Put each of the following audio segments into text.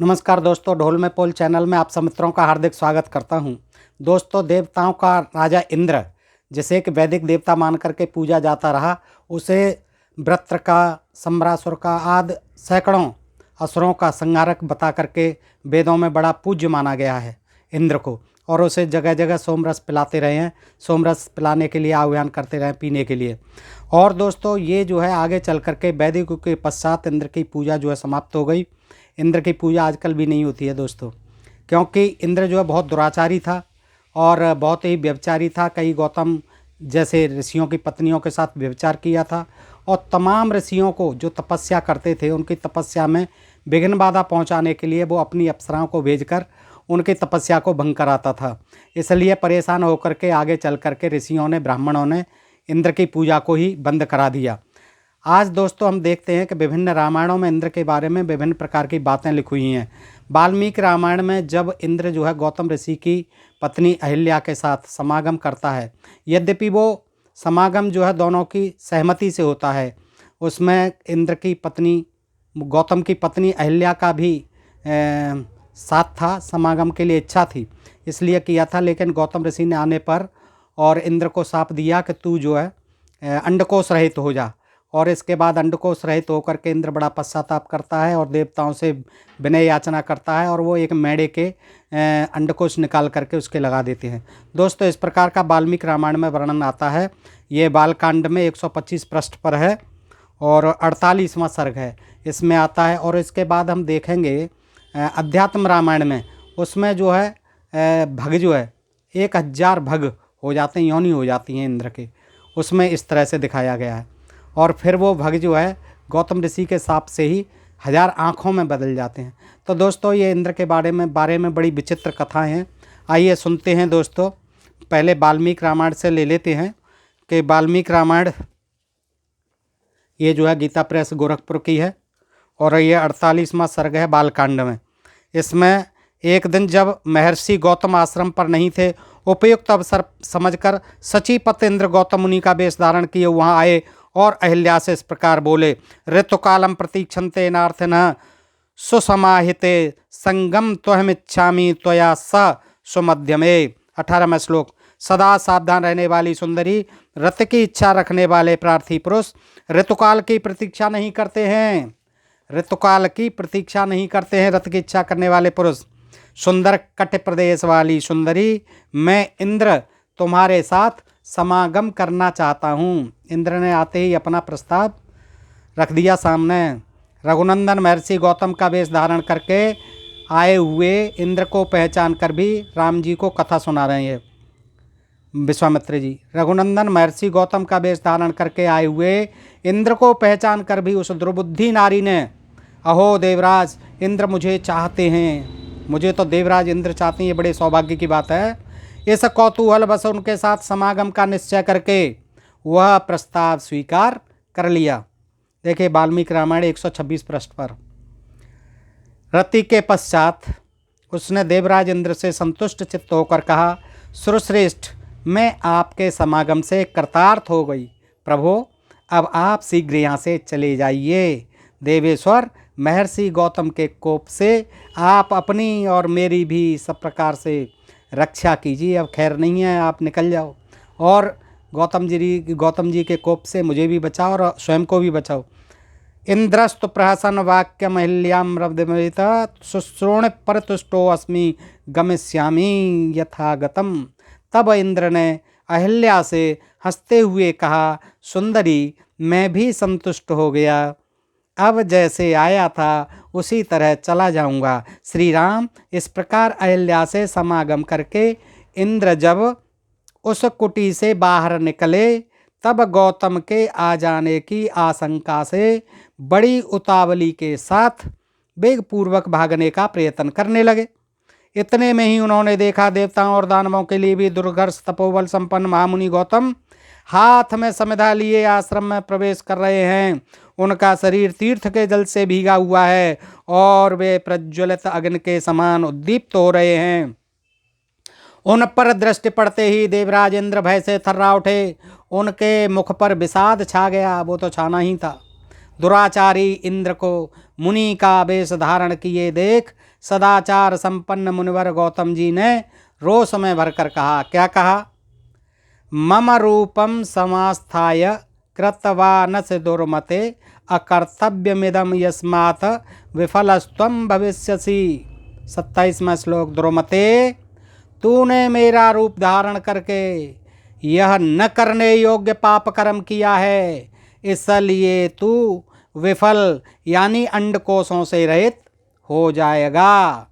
नमस्कार दोस्तों, ढोल में पोल चैनल में आप सब मित्रों का हार्दिक स्वागत करता हूं। दोस्तों, देवताओं का राजा इंद्र, जिसे एक वैदिक देवता मान करके पूजा जाता रहा, उसे वृत्र का, सम्रासुर का आदि सैकड़ों असुरों का संहारक बता करके वेदों में बड़ा पूज्य माना गया है इंद्र को। और उसे जगह जगह सोमरस पिलाते रहे हैं, सोमरस पिलाने के लिए आह्वान करते रहे पीने के लिए। और दोस्तों, ये जो है आगे चल करके वैदिक युग के पश्चात इंद्र की पूजा जो है समाप्त हो गई। इंद्र की पूजा आजकल भी नहीं होती है दोस्तों, क्योंकि इंद्र जो है बहुत दुराचारी था और बहुत ही व्यभिचारी था। कई गौतम जैसे ऋषियों की पत्नियों के साथ व्यभिचार किया था और तमाम ऋषियों को जो तपस्या करते थे उनकी तपस्या में विघ्न बाधा पहुंचाने के लिए वो अपनी अप्सराओं को भेजकर उनकी तपस्या को भंग कराता था। इसलिए परेशान होकर के आगे चल करके ऋषियों ने, ब्राह्मणों ने इंद्र की पूजा को ही बंद करा दिया। आज दोस्तों हम देखते हैं कि विभिन्न रामायणों में इंद्र के बारे में विभिन्न प्रकार की बातें लिखी हुई हैं। वाल्मीकि रामायण में जब इंद्र जो है गौतम ऋषि की पत्नी अहिल्या के साथ समागम करता है, यद्यपि वो समागम जो है दोनों की सहमति से होता है, उसमें इंद्र की पत्नी, गौतम की पत्नी अहिल्या का भी साथ था, समागम के लिए इच्छा थी इसलिए किया था। लेकिन गौतम ऋषि ने आने पर और इंद्र को शाप दिया कि तू जो है अंडकोश रहित हो जा। और इसके बाद अंडकोश रहित होकर के इंद्र बड़ा पश्चाताप करता है और देवताओं से विनय याचना करता है और वो एक मेढ़े के अंडकोश निकाल करके उसके लगा देते हैं। दोस्तों, इस प्रकार का वाल्मीकि रामायण में वर्णन आता है। ये बालकांड में 125 पृष्ठ पर है और 48वां सर्ग है, इसमें आता है। और इसके बाद हम देखेंगे अध्यात्म रामायण में, उसमें जो है भग जो है 1000 भग हो जाते हैं, योनि हो जाती हैं इंद्र के, उसमें इस तरह से दिखाया गया है। और फिर वो भग जो है गौतम ऋषि के शाप से ही 1000 आँखों में बदल जाते हैं। तो दोस्तों, ये इंद्र के बारे में बड़ी विचित्र कथाएं हैं। आइए सुनते हैं दोस्तों। पहले वाल्मीकि रामायण से ले लेते हैं कि वाल्मीकि रामायण ये जो है गीता प्रेस गोरखपुर की है और ये 48वां सर्ग है बालकांड में। इसमें एक दिन जब महर्षि गौतम आश्रम पर नहीं थे, उपयुक्त अवसर समझकर सचीपत इंद्र गौतम मुनि का वेश धारण किए वहाँ आए और अहिल्या से इस प्रकार बोले। ऋतुकालम प्रतीक्षन्ते नार्थिनः सुसमाहिते संगम त्वहमिच्छामि त्वया स सुमध्यमे। 18वां श्लोक। सदा सावधान रहने वाली सुंदरी, रत की इच्छा रखने वाले प्रार्थी पुरुष ऋतुकाल की प्रतीक्षा नहीं करते हैं। ऋतुकाल की प्रतीक्षा नहीं करते हैं रत की इच्छा करने वाले पुरुष। सुंदर कट प्रदेश वाली सुंदरी, मैं इंद्र तुम्हारे साथ समागम करना चाहता हूँ। इंद्र ने आते ही अपना प्रस्ताव रख दिया सामने। रघुनंदन महर्षि गौतम का वेश धारण करके आए हुए इंद्र को पहचान कर भी राम जी को कथा सुना रहे हैं विश्वामित्र जी। रघुनंदन महर्षि गौतम का वेश धारण करके आए हुए इंद्र को पहचान कर भी उस दुर्बुद्धि नारी ने, अहो देवराज, इंद्र मुझे चाहते हैं, मुझे तो देवराज इंद्र चाहते हैं, ये बड़े सौभाग्य की बात है। इस कौतूहल बस उनके साथ समागम का निश्चय करके वह प्रस्ताव स्वीकार कर लिया। देखिए वाल्मीकि रामायण 126 पृष्ठ पर। रति के पश्चात उसने देवराज इंद्र से संतुष्ट चित्त होकर कहा, सुरश्रेष्ठ, मैं आपके समागम से कृतार्थ हो गई। प्रभु, अब आप शीघ्र यहाँ से चले जाइए। देवेश्वर, महर्षि गौतम के कोप से आप अपनी और मेरी भी सब प्रकार से रक्षा कीजिए। अब खैर नहीं है, आप निकल जाओ और गौतम जी के कोप से मुझे भी बचाओ और स्वयं को भी बचाओ। इंद्रस्तु प्रहसन वाक्यम अहिल्याम रवदमित शुश्रोण परतुष्टो अस्मि गमिष्यामि यथागतम। तब इंद्र ने अहिल्या से हंसते हुए कहा, सुंदरी, मैं भी संतुष्ट हो गया, अब जैसे आया था उसी तरह चला जाऊंगा। श्री राम, इस प्रकार अहिल्या से समागम करके इंद्र जब उस कुटी से बाहर निकले तब गौतम के आ जाने की आशंका से बड़ी उतावली के साथ वेगपूर्वक भागने का प्रयत्न करने लगे। इतने में ही उन्होंने देखा देवताओं और दानवों के लिए भी दुर्धर्ष तपोबल संपन्न महामुनि गौतम हाथ में समिधा लिए आश्रम में प्रवेश कर रहे हैं। उनका शरीर तीर्थ के जल से भीगा हुआ है और वे प्रज्वलित अग्नि के समान उद्दीप्त हो रहे हैं। उन पर दृष्टि पड़ते ही देवराज इंद्र भय से थर्रा उठे। उनके मुख पर विषाद छा गया, वो तो छाना ही था। दुराचारी इंद्र को मुनि का वेश धारण किए देख सदाचार संपन्न मुनिवर गौतम जी ने रोष में भरकर कहा। क्या कहा? मम रूपम समास्थाय कृतवानस दुर्मते अकर्तव्यमिदम यस्मात् विफलस्त्वं भविष्यसि। 27वां श्लोक। दुर्मते, तूने मेरा रूप धारण करके यह न करने योग्य पाप कर्म किया है, इसलिए तू विफल यानी अंडकोशों से रहित हो जाएगा।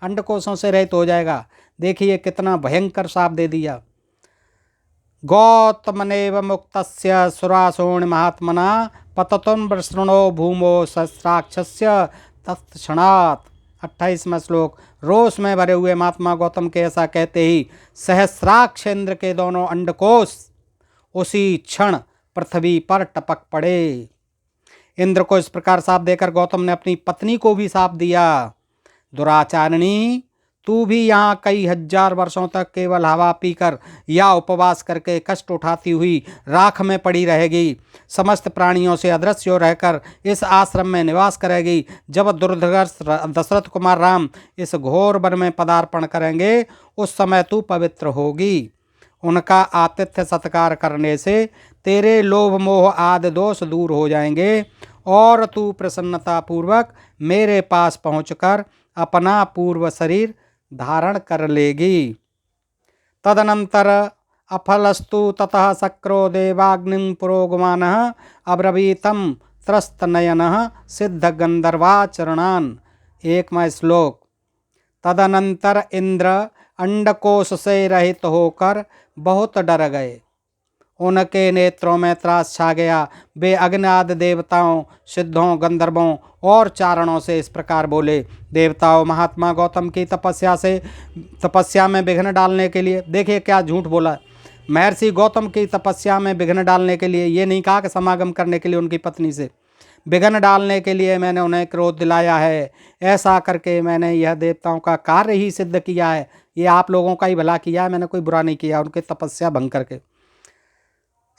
अंडकोशों से रहित हो जाएगा। देखिए कितना भयंकर शाप दे दिया। गौतमनेव मुक्तस्य सुरासोण महात्मना पततुम वृषणो भूमो सहस्राक्षस्य तत्क्षणात्। 28वां श्लोक। रोष में भरे हुए महात्मा गौतम के ऐसा कहते ही सहस्राक्ष इंद्र के दोनों अंडकोश उसी क्षण पृथ्वी पर टपक पड़े। इंद्र को इस प्रकार शाप देकर गौतम ने अपनी पत्नी को भी शाप दिया। दुराचारिणी, तू भी यहाँ कई हजार वर्षों तक केवल हवा पीकर या उपवास करके कष्ट उठाती हुई राख में पड़ी रहेगी। समस्त प्राणियों से अदृश्य हो रहकर इस आश्रम में निवास करेगी। जब दुर्धर्ष दशरथ कुमार राम इस घोर वन में पदार्पण करेंगे उस समय तू पवित्र होगी। उनका आतिथ्य सत्कार करने से तेरे लोभ मोह आदि दोष दूर हो जाएंगे और तू प्रसन्नतापूर्वक मेरे पास पहुंचकर अपना पूर्व शरीर धारण कर लेगी। तदनंतर अफलस्तु ततः शक्रो देवाग्निं पुरोगमानः अब्रवीतं त्रस्तनयनः सिद्ध गंधर्वाचरणान्। 1वां श्लोक। तदनंतर इंद्र अंडकोश से रहित होकर बहुत डर गए। उनके नेत्रों में त्रास छा गया। वे अग्नि आदि देवताओं, सिद्धों, गंधर्वों और चारणों से इस प्रकार बोले। देवताओं, महात्मा गौतम की तपस्या में विघ्न डालने के लिए, देखिए क्या झूठ बोला। महर्षि गौतम की तपस्या में विघ्न डालने के लिए, ये नहीं कहा कि समागम करने के लिए उनकी पत्नी से, विघ्न डालने के लिए मैंने उन्हें क्रोध दिलाया है। ऐसा करके मैंने यह देवताओं का कार्य ही सिद्ध किया है। ये आप लोगों का ही भला किया है, मैंने कोई बुरा नहीं किया उनकी तपस्या भंग करके।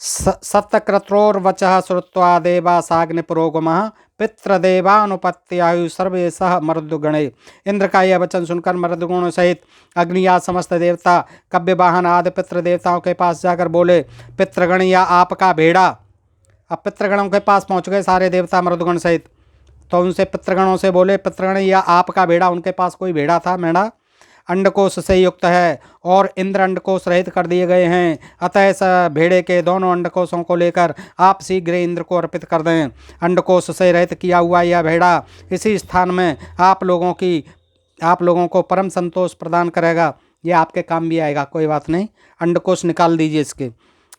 सत्यक्रत्रोर्वचः श्रुत्वा देवासाग्नि पुरोगमः पितृदेवानुपत्यायु सर्वे सह मरुद्गणे। इंद्र का यह वचन सुनकर मरुद्गणों सहित अग्निया समस्त देवता कव्यवाहन आदि पितृ देवताओं के पास जाकर बोले, पितृगण या आपका भेड़ा। अब पितृगणों के पास पहुंच गए सारे देवता मरुद्गण सहित। तो उनसे पितृगणों से बोले, पितृगण या आपका भेड़ा। उनके पास कोई भेड़ा था, मेढ़ा अंडकोश से युक्त है और इंद्र अंडकोश रहित कर दिए गए हैं। अतः इस भेड़े के दोनों अंडकोशों को लेकर आप शीघ्र इंद्र को अर्पित कर दें। अंडकोश से रहित किया हुआ यह भेड़ा इसी स्थान में आप लोगों को परम संतोष प्रदान करेगा। ये आपके काम भी आएगा, कोई बात नहीं। अंडकोश निकाल दीजिए इसके।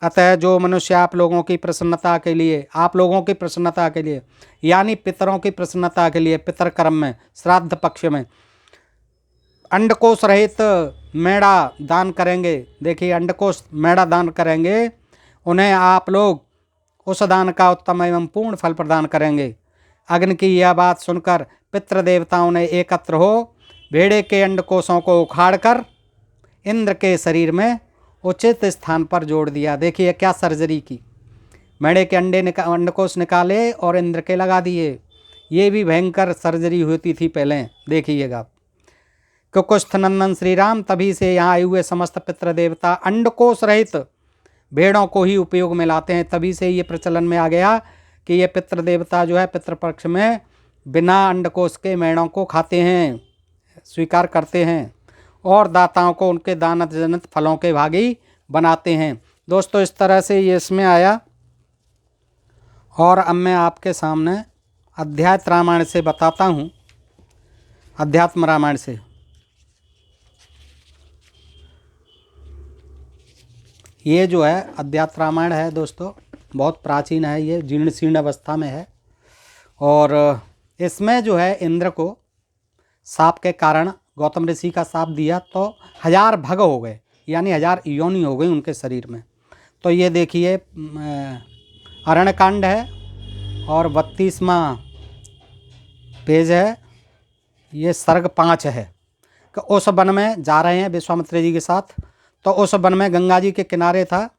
अतः जो मनुष्य आप लोगों की प्रसन्नता के लिए यानी पितरों की प्रसन्नता के लिए पितर कर्म में, श्राद्ध पक्ष में अंडकोश रहित मेढ़ा दान करेंगे, देखिए अंडकोश मेढ़ा दान करेंगे, उन्हें आप लोग उस दान का उत्तम एवं पूर्ण फल प्रदान करेंगे। अग्नि की यह बात सुनकर पितृ देवताओं ने एकत्र हो भेड़े के अंडकोशों को उखाड़कर इंद्र के शरीर में उचित स्थान पर जोड़ दिया। देखिए क्या सर्जरी की। मेढ़े के अंडकोश निकाले और इंद्र के लगा दिए। ये भी भयंकर सर्जरी होती थी पहले, देखिएगा। कुकुस्थ नंदन श्री राम तभी से यहाँ आए हुए समस्त पितृ देवता अंडकोश रहित भेड़ों को ही उपयोग में लाते हैं। तभी से ये प्रचलन में आ गया कि ये पितृ देवता जो है पितृपक्ष में बिना अंडकोश के मेढ़ों को खाते हैं, स्वीकार करते हैं और दाताओं को उनके दानत जनित फलों के भागी बनाते हैं। दोस्तों इस तरह से ये इसमें आया। और अब मैं आपके सामने अध्यात्म रामायण से बताता हूँ। अध्यात्म रामायण से ये जो है अध्यात्म रामायण है दोस्तों, बहुत प्राचीन है, ये जीर्ण शीर्ण अवस्था में है। और इसमें जो है इंद्र को साप के कारण गौतम ऋषि का साप दिया तो 1000 भग हो गए, यानी 1000 योनि हो गई उनके शरीर में। तो ये देखिए अरण्यकांड है और 32वां पेज है, ये सर्ग 5 है। उस वन में जा रहे हैं विश्वामित्र जी के साथ। तो उस वन में गंगा जी के किनारे था।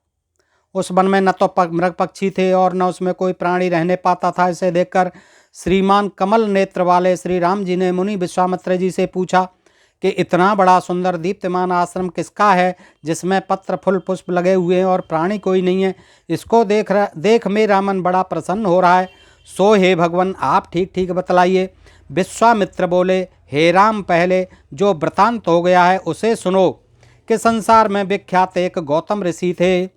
उस वन में न तो मृग पक्षी थे और न उसमें कोई प्राणी रहने पाता था। इसे देखकर श्रीमान कमल नेत्र वाले श्री राम जी ने मुनि विश्वामित्र जी से पूछा कि इतना बड़ा सुंदर दीप्तिमान आश्रम किसका है, जिसमें पत्र फूल पुष्प लगे हुए हैं और प्राणी कोई नहीं है। इसको देख मेरा मन बड़ा प्रसन्न हो रहा है। सो हे भगवान, आप ठीक ठीक बतलाइए। विश्वामित्र बोले, हे राम, पहले जो वृतांत हो गया है उसे सुनो कि संसार में विख्यात एक गौतम ऋषि थे।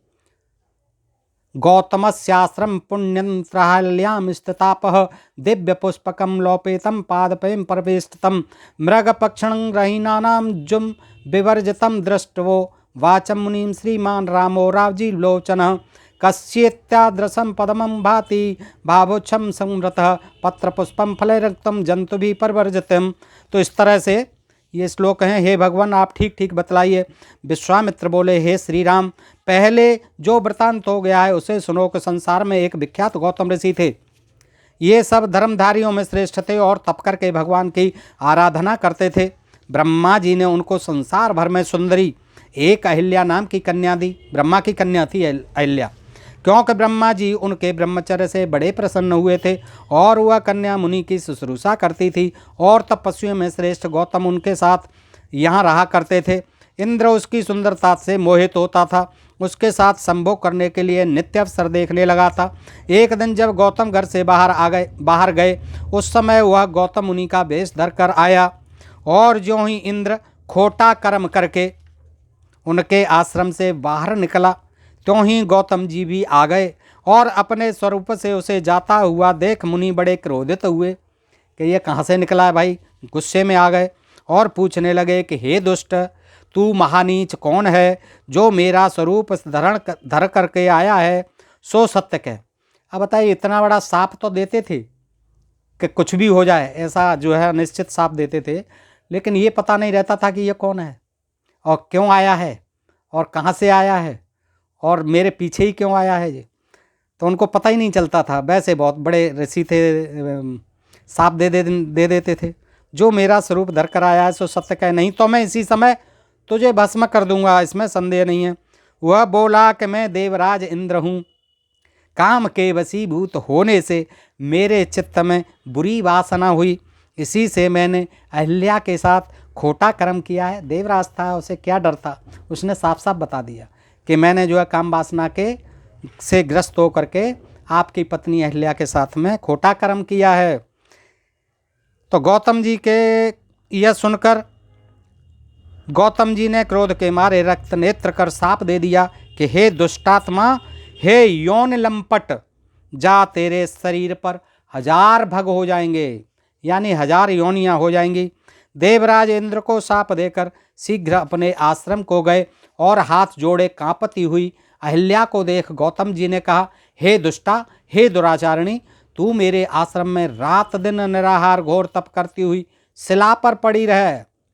गौतमस्याश्रम पुण्यं त्राहल्यां स्थितापः दिव्य पुष्पकं लोपेतं पादपयं परवेष्टितं मृगपक्षणं रहीनानां जुम विवर्जितं दृष्टवो वाचं मुनिं श्रीमान रामो राजीवलोचनः कस्येत्यादृशं पदमं भाति भावोच्छं संवृतः पत्रपुष्पं फलैरक्तं जंतुभिः परिवर्जितम्। तो इस तरह से ये श्लोक हैं। हे भगवान, आप ठीक ठीक बतलाइए। विश्वामित्र बोले, हे श्री राम, पहले जो वृतांत हो गया है उसे सुनो कि संसार में एक विख्यात गौतम ऋषि थे। ये सब धर्मधारियों में श्रेष्ठ थे और तप करके भगवान की आराधना करते थे। ब्रह्मा जी ने उनको संसार भर में सुंदरी एक अहिल्या नाम की कन्या दी। ब्रह्मा की कन्या थी अहिल्या, क्योंकि ब्रह्मा जी उनके ब्रह्मचर्य से बड़े प्रसन्न हुए थे और वह कन्या मुनि की शुश्रूषा करती थी और तपस्वियों में श्रेष्ठ गौतम उनके साथ यहाँ रहा करते थे। इंद्र उसकी सुंदरता से मोहित होता था, उसके साथ संभोग करने के लिए नित्य अवसर देखने लगा था। एक दिन जब गौतम घर से बाहर गए उस समय वह गौतम मुनि का वेश धर कर आया और ज्यों ही इंद्र खोटा कर्म करके उनके आश्रम से बाहर निकला, त्यों ही गौतम जी भी आ गए और अपने स्वरूप से उसे जाता हुआ देख मुनि बड़े क्रोधित हुए कि ये कहाँ से निकला है भाई। गुस्से में आ गए और पूछने लगे कि हे दुष्ट, तू महानीच कौन है जो मेरा स्वरूप धर करके आया है, सो सत्य कह। अब बताइए, इतना बड़ा साप तो देते थे कि कुछ भी हो जाए, ऐसा जो है निश्चित साप देते थे, लेकिन ये पता नहीं रहता था कि ये कौन है और क्यों आया है और कहाँ से आया है और मेरे पीछे ही क्यों आया है। ये तो उनको पता ही नहीं चलता था। वैसे बहुत बड़े ऋषि थे, साप दे देते थे। जो मेरा स्वरूप धर कर आया है सो सत्य कह, नहीं तो मैं इसी समय तुझे भस्म कर दूंगा, इसमें संदेह नहीं है। वह बोला कि मैं देवराज इंद्र हूँ, काम के वशीभूत होने से मेरे चित्त में बुरी वासना हुई, इसी से मैंने अहिल्या के साथ खोटा कर्म किया है। देवराज था, उसे क्या डर था, उसने साफ साफ बता दिया कि मैंने जो है काम वासना के से ग्रस्त हो करके आपकी पत्नी अहिल्या के साथ में खोटा कर्म किया है। तो गौतम जी के यह सुनकर गौतम जी ने क्रोध के मारे रक्त नेत्र कर साप दे दिया कि हे दुष्टात्मा, हे यौन लंपट, जा तेरे शरीर पर 1000 भग हो जाएंगे, यानी 1000 योनियाँ हो जाएंगी। देवराज इंद्र को साप देकर शीघ्र अपने आश्रम को गए और हाथ जोड़े कांपती हुई अहिल्या को देख गौतम जी ने कहा, हे दुष्टा, हे दुराचारिणी, तू मेरे आश्रम में रात दिन निराहार घोर तप करती हुई शिला पर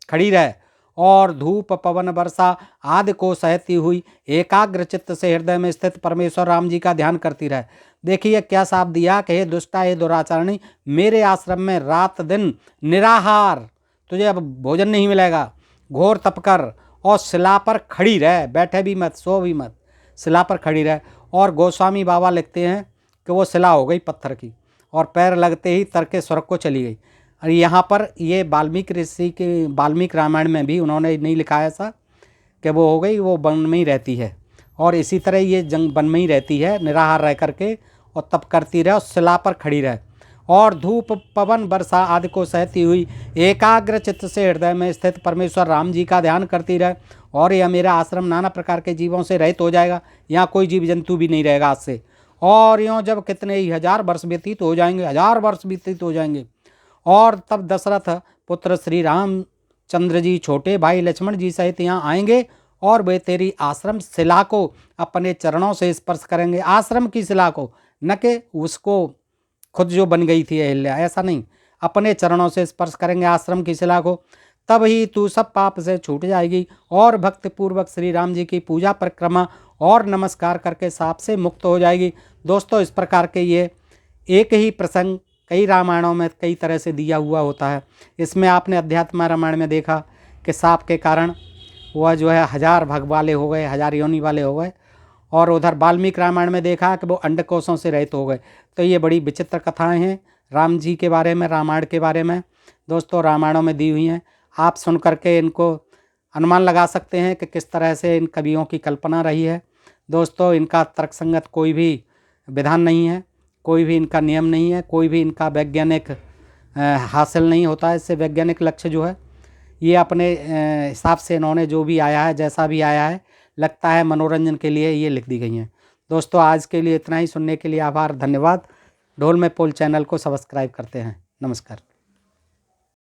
खड़ी रह और धूप पवन वर्षा आदि को सहती हुई एकाग्र चित्त से हृदय में स्थित परमेश्वर राम जी का ध्यान करती रहे। देखिए क्या साप दिया कि हे दुष्टा, हे दुराचारिणी, मेरे आश्रम में रात दिन निराहार, तुझे अब भोजन नहीं मिलेगा, घोर तप कर और शिला पर खड़ी रह, बैठे भी मत, सो भी मत, शिला पर खड़ी रह। और गोस्वामी बाबा लिखते हैं कि वो शिला हो गई पत्थर की और पैर लगते ही तर के स्वर्ग को चली गई। और यहाँ पर ये वाल्मीकि ऋषि के वाल्मीकि रामायण में भी उन्होंने नहीं लिखा है ऐसा कि वो हो गई, वो वन में ही रहती है और इसी तरह ये जंग वन में ही रहती है, निराहार रह करके और तप करती रहे और शिला पर खड़ी रहे और धूप पवन वर्षा आदि को सहती हुई एकाग्र चित्त से हृदय में स्थित परमेश्वर राम जी का ध्यान करती रहे। और यह मेरा आश्रम नाना प्रकार के जीवों से रहित हो जाएगा, यहाँ कोई जीव जंतु भी नहीं रहेगा आज से। और यूँ जब कितने ही 1000 वर्ष व्यतीत हो जाएंगे, 1000 वर्ष व्यतीत हो जाएंगे, और तब दशरथ पुत्र श्री रामचंद्र जी छोटे भाई लक्ष्मण जी सहित यहाँ आएंगे और वे तेरी आश्रम शिला को अपने चरणों से स्पर्श करेंगे, आश्रम की शिला को, न कि उसको खुद जो बन गई थी अहिल्या, ऐसा नहीं, अपने चरणों से स्पर्श करेंगे आश्रम की शिला को। तब ही तू सब पाप से छूट जाएगी और भक्तिपूर्वक श्री राम जी की पूजा परिक्रमा और नमस्कार करके साप से मुक्त हो जाएगी। दोस्तों, इस प्रकार के ये एक ही प्रसंग कई रामायणों में कई तरह से दिया हुआ होता है। इसमें आपने अध्यात्म रामायण में देखा कि साप के कारण वह जो है 1000 भग वाले हो गए, 1000 योनि वाले हो गए, और उधर वाल्मीकि रामायण में देखा कि वो अंडकोशों से रहित हो गए। तो ये बड़ी विचित्र कथाएं हैं राम जी के बारे में, रामायण के बारे में दोस्तों, रामायणों में दी हुई हैं। आप सुन करके इनको अनुमान लगा सकते हैं कि किस तरह से इन कवियों की कल्पना रही है। दोस्तों, इनका तर्कसंगत कोई भी विधान नहीं है, कोई भी इनका नियम नहीं है, कोई भी इनका वैज्ञानिक हासिल नहीं होता है। इससे वैज्ञानिक लक्ष्य जो है ये अपने हिसाब से इन्होंने जो भी आया है, जैसा भी आया है, लगता है मनोरंजन के लिए ये लिख दी गई हैं। दोस्तों, आज के लिए इतना ही। सुनने के लिए आभार, धन्यवाद। ढोल में पोल चैनल को सब्सक्राइब करते हैं। नमस्कार।